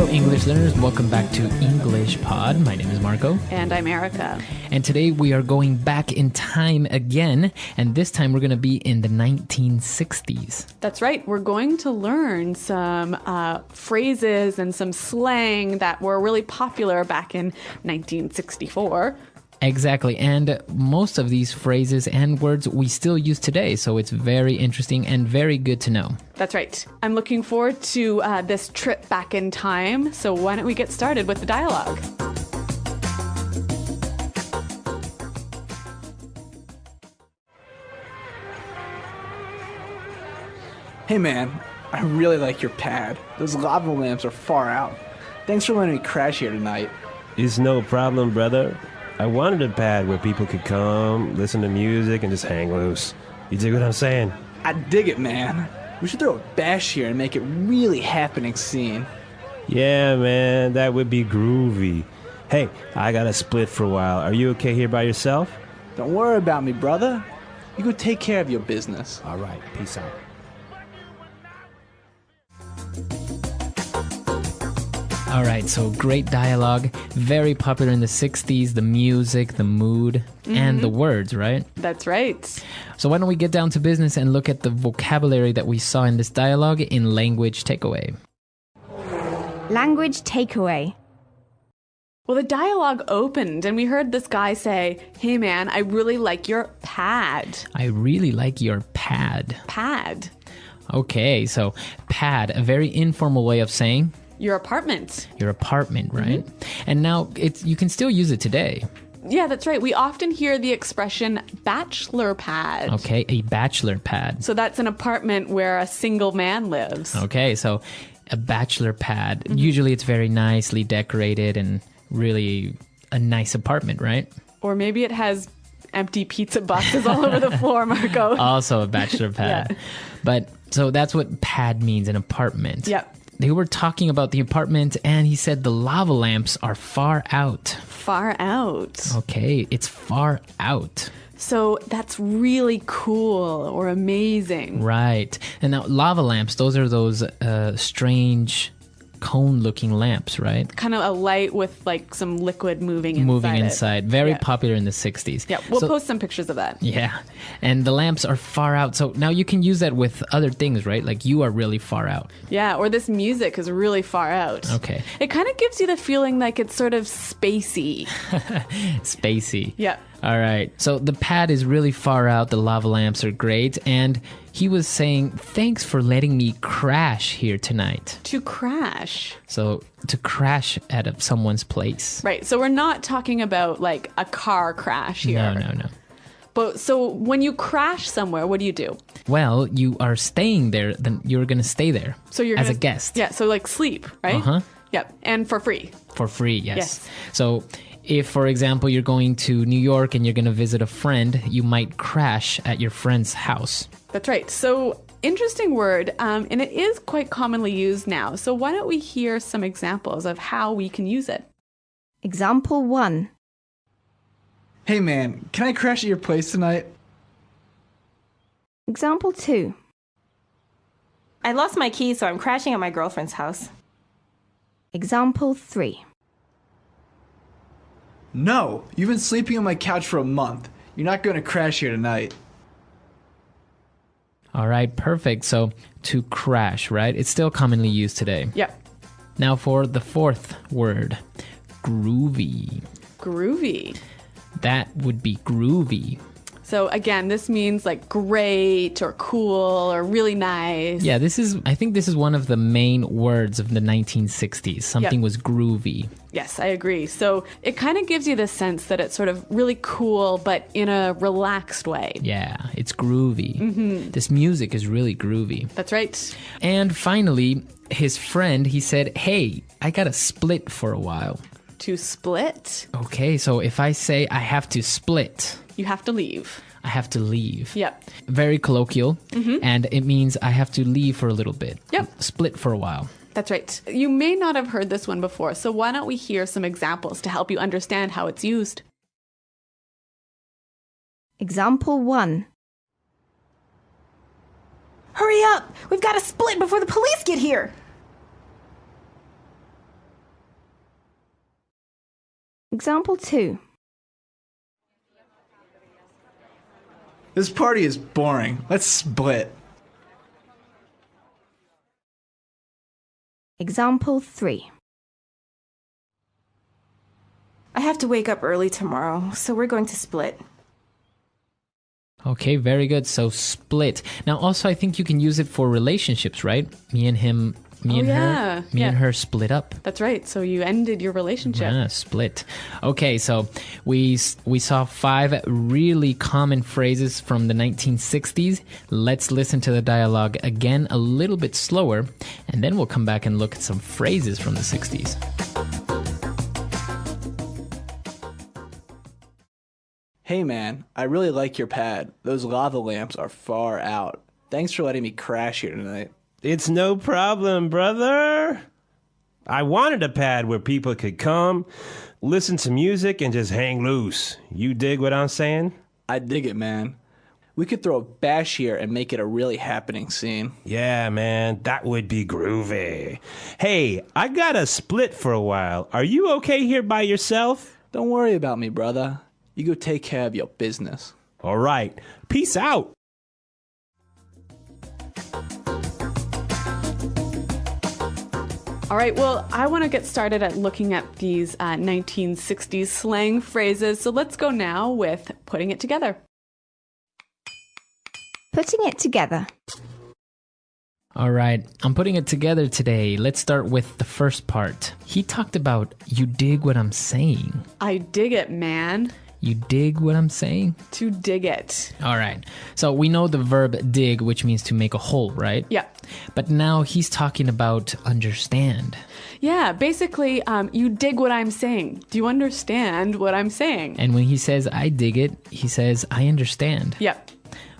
Hello, English learners. Welcome back to English Pod. My name is Marco. And I'm Erica. And today we are going back in time again. And this time we're going to be in the 1960s. That's right. We're going to learn some phrases and some slang that were really popular back in 1964. Exactly. And most of these phrases and words we still use today. So it's very interesting and very good to know. That's right. I'm looking forward to this trip back in time. So why don't we get started with the dialogue? Hey man, I really like your pad. Those lava lamps are far out. Thanks for letting me crash here tonight. It's no problem, brother. I wanted a pad where people could come, listen to music, and just hang loose. You dig what I'm saying? I dig it, man. We should throw a bash here and make it really happening scene. Yeah, man, that would be groovy. Hey, I got to split for a while. Are you okay here by yourself? Don't worry about me, brother. You go take care of your business. All right, peace out. All right, so great dialogue. Very popular in the 60s. The music, the mood, and the words, right? That's right. So why don't we get down to business and look at the vocabulary that we saw in this dialogue in Language Takeaway. Language takeaway. Well, the dialogue opened and we heard this guy say, "Hey man, I really like your pad." I really like your pad. Pad. Okay, so pad, a very informal way of saying Your apartment. your apartment, right? And now you can still use it today. Yeah, that's right. We often hear the expression bachelor pad. Okay, a bachelor pad. So that's an apartment where a single man lives. Okay, so a bachelor pad. Usually it's very nicely decorated and really a nice apartment, right? Or maybe it has empty pizza boxes all over the floor, Marco. Also a bachelor pad. Yeah. But so that's what pad means, an apartment. Yep. They were talking about the apartment and he said the lava lamps are far out. Far out. Okay, it's far out. So that's really cool or amazing. Right. And now lava lamps, those are those strange cone-looking lamps, right? Kind of a light with like some liquid moving inside. Moving it. inside. Very Yeah. popular in the 60s. Yeah, we'll So- post some pictures of that. Yeah. And the lamps are far out. So now you can use that with other things, right? Like you are really far out. Yeah, or this music is really far out. Okay. It kind of gives you the feeling like it's sort of spacey. Spacey. Yeah. All right. So the pad is really far out. The lava lamps are great. And he was saying, thanks for letting me crash here tonight. To crash. So to crash at someone's place. Right. So we're not talking about like a car crash here. No. But so when you crash somewhere, what do you do? Well, you are staying there. Then you're going to stay there So you're as gonna, a guest. Yeah. So like sleep, right? Uh-huh. Yep. And for free. For free, yes. Yes. So if, for example, you're going to New York and you're going to visit a friend, you might crash at your friend's house. That's right. So interesting word. And it is quite commonly used now. So why don't we hear some examples of how we can use it? Example 1. Hey man, can I crash at your place tonight? Example 2. I lost my keys, so I'm crashing at my girlfriend's house. Example 3. No, you've been sleeping on my couch for a month. You're not going to crash here tonight. All right, perfect. So to crash, right? It's still commonly used today. Yep. Now for the fourth word, groovy. Groovy. That would be groovy. So again, this means like great or cool or really nice. Yeah, I think this is one of the main words of the 1960s. Something was groovy. Yes, I agree. So it kind of gives you the sense that it's sort of really cool, but in a relaxed way. Yeah, it's groovy. This music is really groovy. That's right. And finally, his friend, he said, hey, I got to split for a while. To split, Okay, so if I say I have to split, you have to leave. I have to leave. Yep. Very colloquial, and it means I have to leave for a little bit. Yep. Split for a while. That's right. You may not have heard this one before, so why don't we hear some examples to help you understand how it's used? Example 1. Hurry up! We've got to split before the police get here! Example 2. This party is boring. Let's split. Example 3. I have to wake up early tomorrow, so we're going to split. Okay, very good. So split. Now, also, I think you can use it for relationships, right? Me and him, me and her, me and her split up. That's right. So you ended your relationship. Yeah, split. Okay, so we saw 5 really common phrases from the 1960s. Let's listen to the dialogue again a little bit slower, and then we'll come back and look at some phrases from the 60s. Hey man, I really like your pad. Those lava lamps are far out. Thanks for letting me crash here tonight. It's no problem, brother. I wanted a pad where people could come, listen to music, and just hang loose. You dig what I'm saying? I dig it, man. We could throw a bash here and make it a really happening scene. Yeah, man, that would be groovy. Hey, I got a split for a while. Are you okay here by yourself? Don't worry about me, brother. You go take care of your business. All right. Peace out. All right, well, I want to get started at looking at these 1960s slang phrases. So let's go now with putting it together. Putting it together. All right, I'm putting it together today. Let's start with the first part. He talked about, you dig what I'm saying. I dig it, man. You dig what I'm saying? To dig it. All right. So we know the verb dig, which means to make a hole, right? Yeah. But now he's talking about understand. Yeah, basically, you dig what I'm saying. Do you understand what I'm saying? And when he says, I dig it, he says, I understand. Yeah.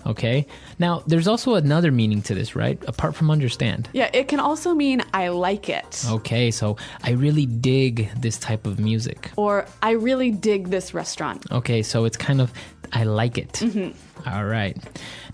Okay. Now, there's also another meaning to this, right? Apart from understand. Yeah, it can also mean I like it. Okay, so I really dig this type of music. Or I really dig this restaurant. Okay, so it's kind of, I like it. Mm-hmm. All right.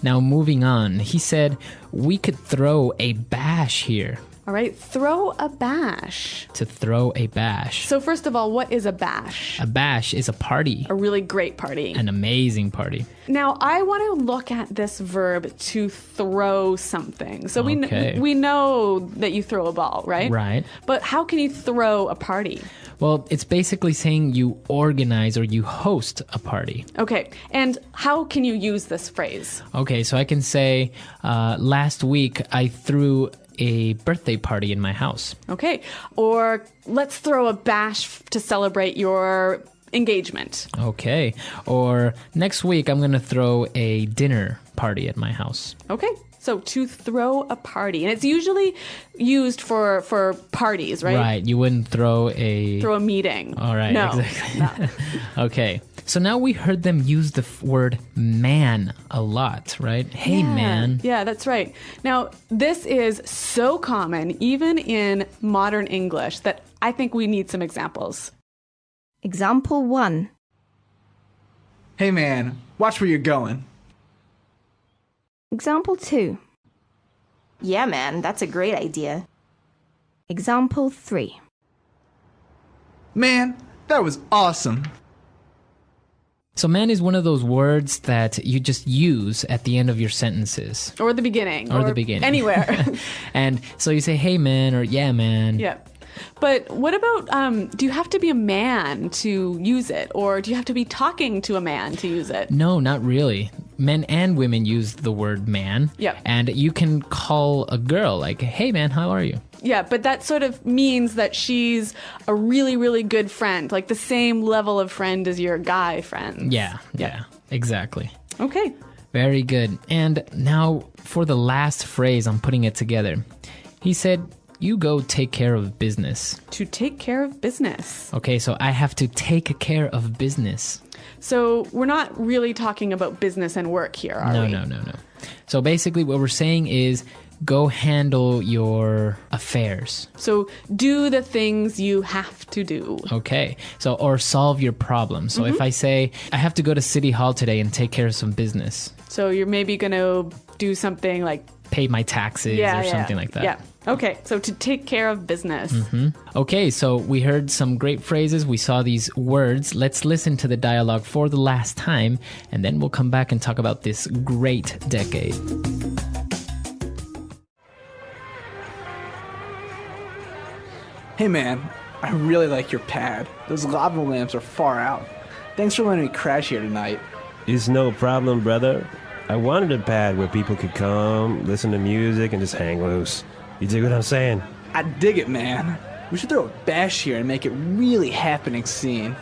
Now, moving on. He said, we could throw a bash here. All right, throw a bash. To throw a bash. So first of all, what is a bash? A bash is a party. A really great party. An amazing party. Now, I want to look at this verb to throw something. So Okay. we know that you throw a ball, right? Right. But how can you throw a party? Well, it's basically saying you organize or you host a party. Okay, and how can you use this phrase? Okay, so I can say, last week I threw a birthday party in my house. Okay, or let's throw a bash to celebrate your engagement. Okay, or next week I'm going to throw a dinner party at my house. Okay, so to throw a party. And it's usually used for parties, right? Right, you wouldn't throw a meeting. All right, no, exactly. No. Okay, so now we heard them use the word man a lot, right? Hey, Yeah. man. Yeah, that's right. Now, this is so common, even in modern English, that I think we need some examples. Example 1. Hey man, watch where you're going. Example 2. Yeah, man, that's a great idea. Example 3. Man, that was awesome. So man is one of those words that you just use at the end of your sentences. Or the beginning. Or the beginning. Anywhere. And so you say, hey, man, or yeah, man. Yeah. But what about, do you have to be a man to use it? Or do you have to be talking to a man to use it? No, not really. Men and women use the word man. Yeah. And you can call a girl like, hey, man, how are you? Yeah, but that sort of means that she's a really, really good friend, like the same level of friend as your guy friend. Yeah, exactly. Okay. Very good. And now for the last phrase, I'm putting it together. He said, you go take care of business. To take care of business. Okay, so I have to take care of business. So we're not really talking about business and work here, are we? No. So basically what we're saying is go handle your affairs. So do the things you have to do. Okay. So, or solve your problem. So if I say, I have to go to City Hall today and take care of some business. So you're maybe going to do something like pay my taxes or something like that. Yeah. Okay, so to take care of business. Okay, so we heard some great phrases. We saw these words. Let's listen to the dialogue for the last time, and then we'll come back and talk about this great decade. Hey man, I really like your pad. Those lava lamps are far out. Thanks for letting me crash here tonight. It's no problem, brother. I wanted a pad where people could come, listen to music, and just hang loose. You dig what I'm saying? I dig it, man. We should throw a bash here and make it really happening scene.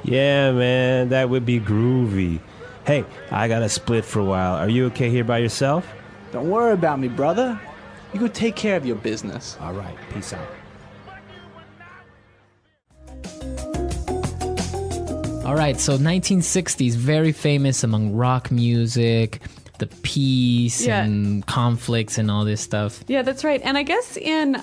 Yeah, man, that would be groovy. Hey, I got to split for a while. Are you okay here by yourself? Don't worry about me, brother. You go take care of your business. All right, peace out. All right, so 1960s, very famous among rock music, the peace and conflicts and all this stuff. Yeah, that's right. And I guess in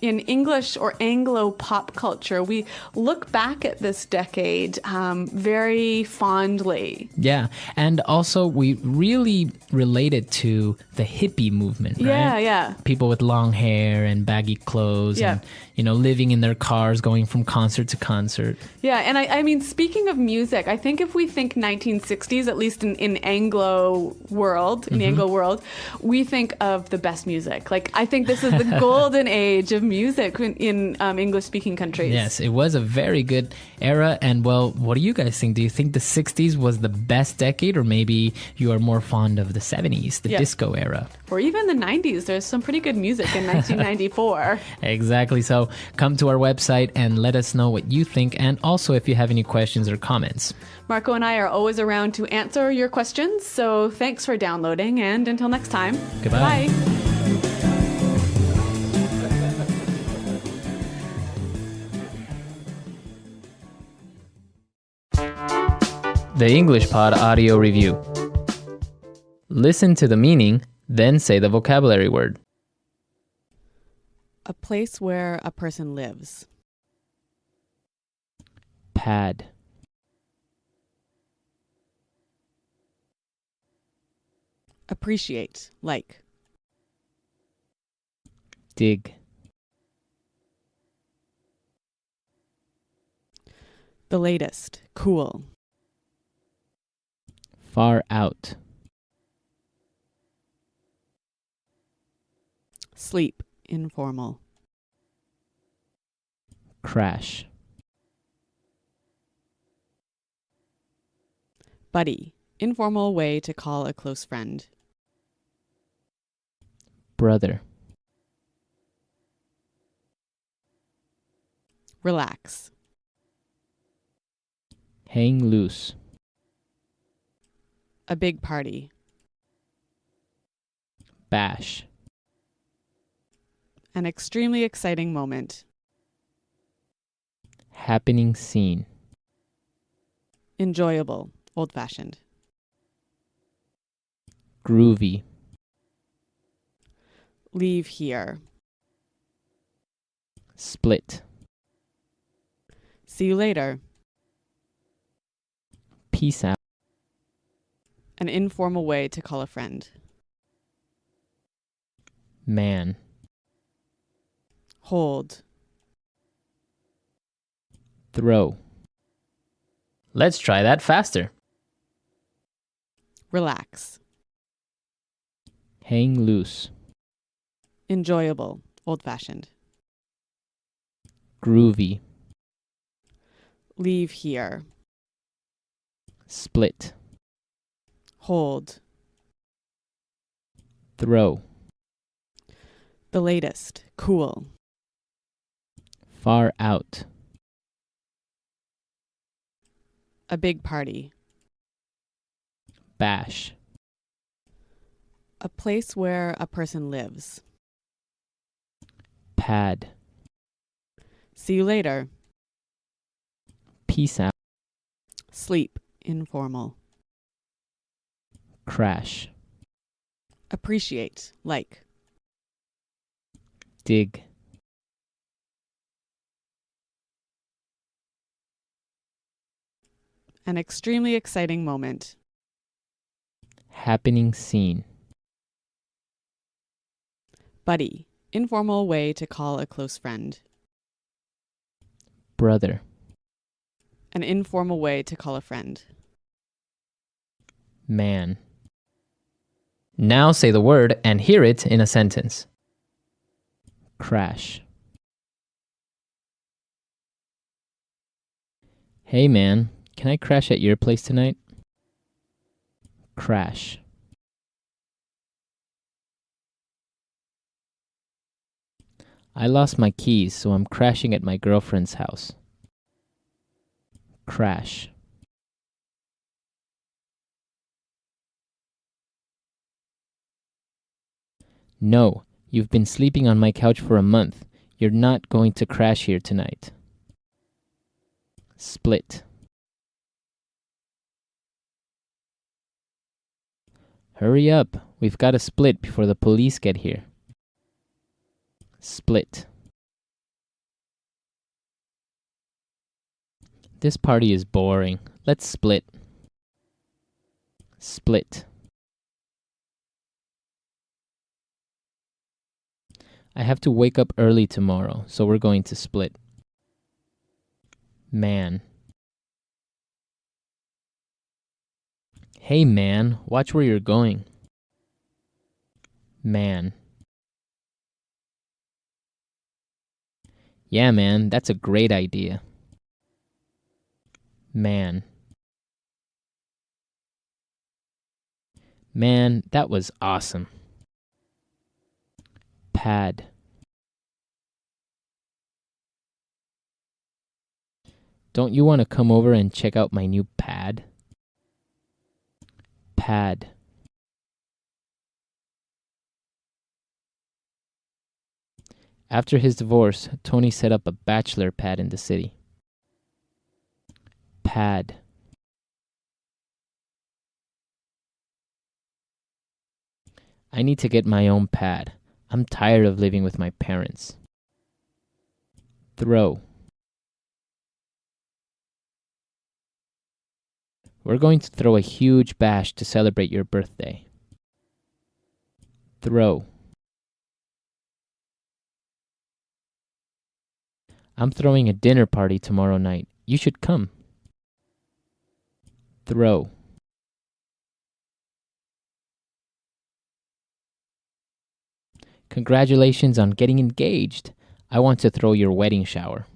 English or Anglo pop culture, we look back at this decade very fondly. Yeah, and also we really relate it to the hippie movement, right? Yeah. People with long hair and baggy clothes and, living in their cars, going from concert to concert. Yeah, and I mean, speaking of music, I think if we think 1960s, at least in Anglo world, in the Anglo world, we think of the best music. Like, I think this is the golden age of music in English-speaking countries. Yes, it was a very good era. And, well, what do you guys think? Do you think the 60s was the best decade, or maybe you are more fond of the 70s, the disco era? Or even the 90s. There's some pretty good music in 1994. Exactly. So come to our website and let us know what you think, and also if you have any questions or comments. Marco and I are always around to answer your questions, so thanks for downloading, and until next time, Goodbye. Bye. The English Pod Audio Review. Listen to the meaning, then say the vocabulary word. A place where a person lives. Pad. Appreciate, like. Dig. The latest, cool. Far out. Sleep, informal. Crash. Buddy, informal way to call a close friend. Brother. Relax. Hang loose. A big party. Bash. An extremely exciting moment. Happening scene. Enjoyable, old-fashioned. Groovy. Leave here. Split. See you later. Peace out. An informal way to call a friend. Man. Hold. Throw. Let's try that faster. Relax. Hang loose. Enjoyable, old-fashioned. Groovy. Leave here. Split. Hold. Throw. The latest, cool. Far out. A big party. Bash. A place where a person lives. Pad. See you later. Peace out. Sleep, informal. Crash. Appreciate, like. Dig. An extremely exciting moment. Happening scene. Buddy. Informal way to call a close friend. Brother. An informal way to call a friend. Man. Now say the word and hear it in a sentence. Crash. Hey man, can I crash at your place tonight? Crash. I lost my keys, so I'm crashing at my girlfriend's house. Crash. No, you've been sleeping on my couch for a month. You're not going to crash here tonight. Split. Hurry up, we've got to split before the police get here. Split. This party is boring. Let's split. Split. I have to wake up early tomorrow, so we're going to split. Man. Hey man, watch where you're going. Man. Yeah man, that's a great idea. Man. Man, that was awesome. Pad. Don't you want to come over and check out my new pad? Pad. After his divorce, Tony set up a bachelor pad in the city. Pad. I need to get my own pad. I'm tired of living with my parents. Throw. We're going to throw a huge bash to celebrate your birthday. Throw. I'm throwing a dinner party tomorrow night. You should come. Throw. Congratulations on getting engaged. I want to throw your wedding shower.